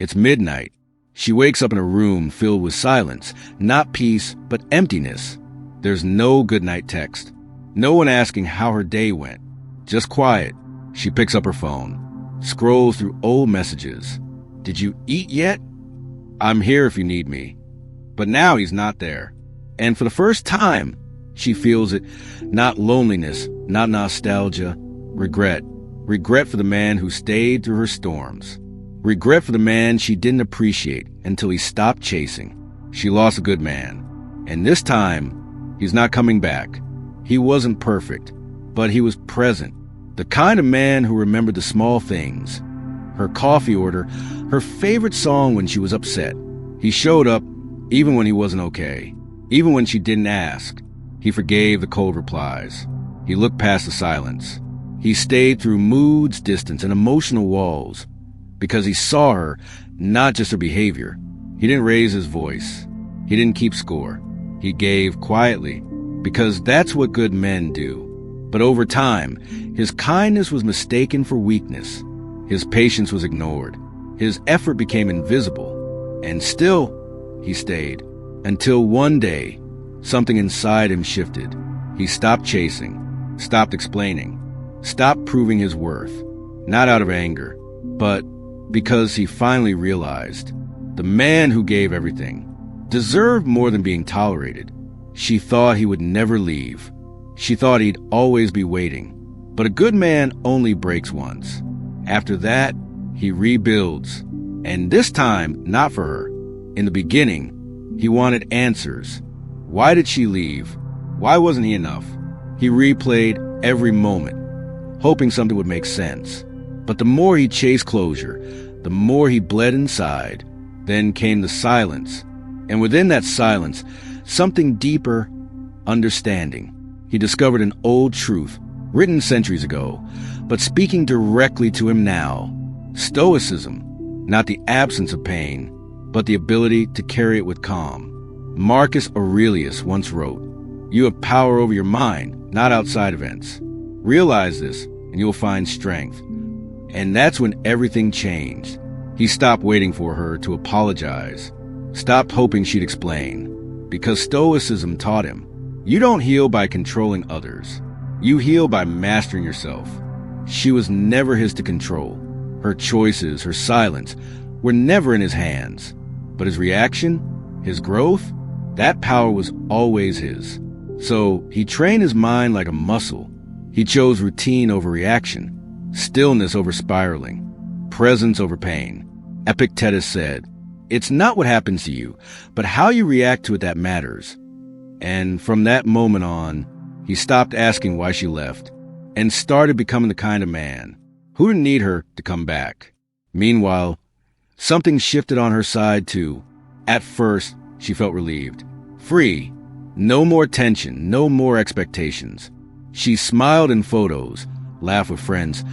It's midnight. She wakes up in a room filled with silence, not peace, but emptiness. There's no goodnight text. No one asking how her day went. Just quiet. She picks up her phone, scrolls through old messages. Did you eat yet? I'm here if you need me. But now he's not there. And for the first time, she feels it. Not loneliness, not nostalgia, regret. Regret for the man who stayed through her storms. Regret for the man she didn't appreciate until he stopped chasing. She lost a good man. And this time, he's not coming back. He wasn't perfect, but he was present. The kind of man who remembered the small things. Her coffee order, her favorite song when she was upset. He showed up even when he wasn't okay. Even when she didn't ask. He forgave the cold replies. He looked past the silence. He stayed through moods, distance, and emotional walls. Because he saw her, not just her behavior. He didn't raise his voice. He didn't keep score. He gave quietly, because that's what good men do. But over time, his kindness was mistaken for weakness. His patience was ignored. His effort became invisible. And still, he stayed. Until one day, something inside him shifted. He stopped chasing, stopped explaining, stopped proving his worth. Not out of anger, but because he finally realized the man who gave everything deserved more than being tolerated. She thought he would never leave. She thought he'd always be waiting. But a good man only breaks once. After that, he rebuilds. And this time, not for her. In the beginning, he wanted answers. Why did she leave? Why wasn't he enough? He replayed every moment, hoping something would make sense. But the more he chased closure, the more he bled inside. Then came the silence. And within that silence, something deeper, understanding. He discovered an old truth, written centuries ago, but speaking directly to him now. Stoicism, not the absence of pain, but the ability to carry it with calm. Marcus Aurelius once wrote, "You have power over your mind, not outside events. Realize this, and you'll find strength." And that's when everything changed. He stopped waiting for her to apologize, stopped hoping she'd explain, because Stoicism taught him, you don't heal by controlling others. You heal by mastering yourself. She was never his to control. Her choices, her silence, were never in his hands. But his reaction, his growth, that power was always his. So he trained his mind like a muscle. He chose routine over reaction, stillness over spiraling, presence over pain. Epictetus said, "It's not what happens to you, but how you react to it that matters." And from that moment on, he stopped asking why she left and started becoming the kind of man who didn't need her to come back. Meanwhile, something shifted on her side too. At first, she felt relieved, free, no more tension, no more expectations. She smiled in photos, laughed with friends,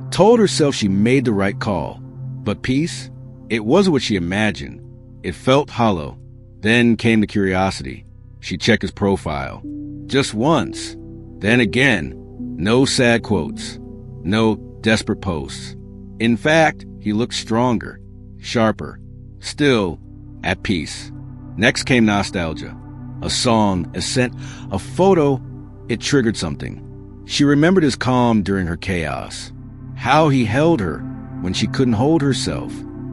told herself she made the right call. But peace? It wasn't what she imagined. It felt hollow. Then came the curiosity. She checked his profile. Just once. Then again. No sad quotes. No desperate posts. In fact, he looked stronger, sharper, still at peace. Next came nostalgia. A song, a scent, a photo. It triggered something. She remembered his calm during her chaos. How he held her when she couldn't hold herself.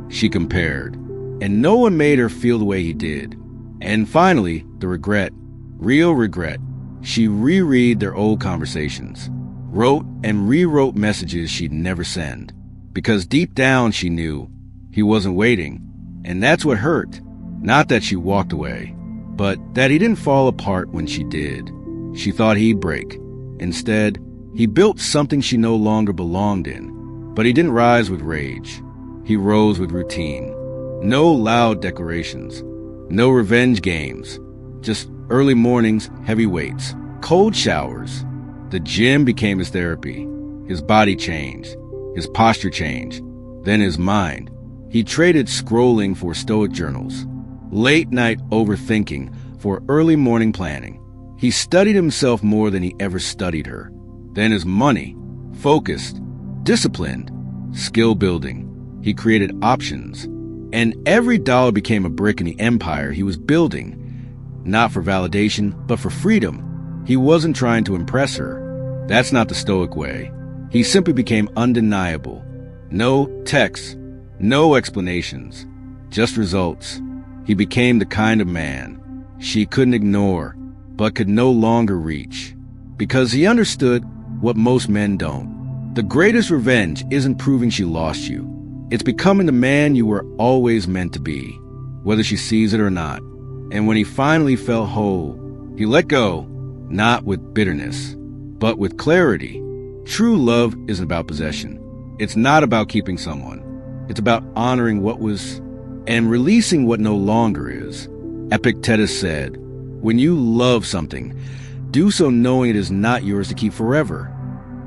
She compared. And no one made her feel the way he did. And finally, the regret. Real regret. She reread their old conversations. Wrote and rewrote messages she'd never send. Because deep down she knew he wasn't waiting. And that's what hurt. Not that she walked away, but that he didn't fall apart when she did. She thought he'd break. Instead, he built something she no longer belonged in. But he didn't rise with rage. He rose with routine. No loud declarations. No revenge games. Just early mornings, heavy weights, cold showers. The gym became his therapy. His body changed. His posture changed. Then his mind. He traded scrolling for Stoic journals. Late night overthinking for early morning planning. He studied himself more than he ever studied her. Then his money. Focused. Disciplined. Skill building. He created options. And every dollar became a brick in the empire he was building, not for validation, but for freedom. He wasn't trying to impress her. That's not the Stoic way. He simply became undeniable. No texts, no explanations, just results. He became the kind of man she couldn't ignore, but could no longer reach. Because he understood what most men don't. The greatest revenge isn't proving she lost you. It's becoming the man you were always meant to be, whether she sees it or not. And when he finally felt whole, he let go, not with bitterness, but with clarity. True love isn't about possession. It's not about keeping someone. It's about honoring what was and releasing what no longer is. Epictetus said, "When you love something, do so knowing it is not yours to keep forever."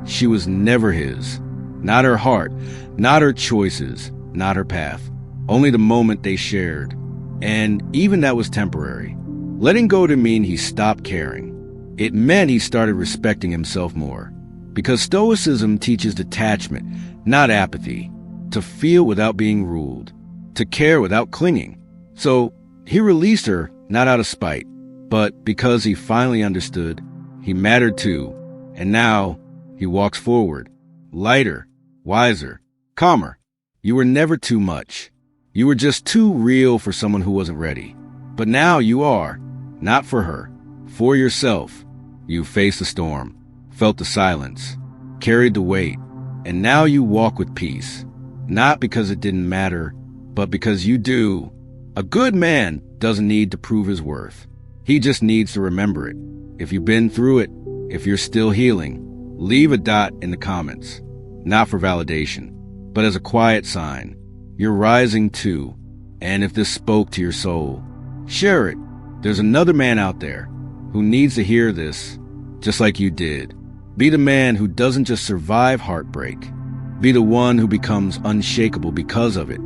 She was never his. Not her heart, not her choices, not her path. Only the moment they shared. And even that was temporary. Letting go didn't mean he stopped caring. It meant he started respecting himself more. Because Stoicism teaches detachment, not apathy. To feel without being ruled. To care without clinging. So he released her, not out of spite, but because he finally understood he mattered too. And now he walks forward, lighter, wiser, calmer. You were never too much. You were just too real for someone who wasn't ready. But now you are, not for her, for yourself. You faced the storm, felt the silence, carried the weight, and now you walk with peace. Not because it didn't matter, but because you do. A good man doesn't need to prove his worth. He just needs to remember it. If you've been through it, if you're still healing, leave a dot in the comments. Not for validation, but as a quiet sign. You're rising too. And if this spoke to your soul, share it. There's another man out there who needs to hear this, just like you did. Be the man who doesn't just survive heartbreak. Be the one who becomes unshakable because of it.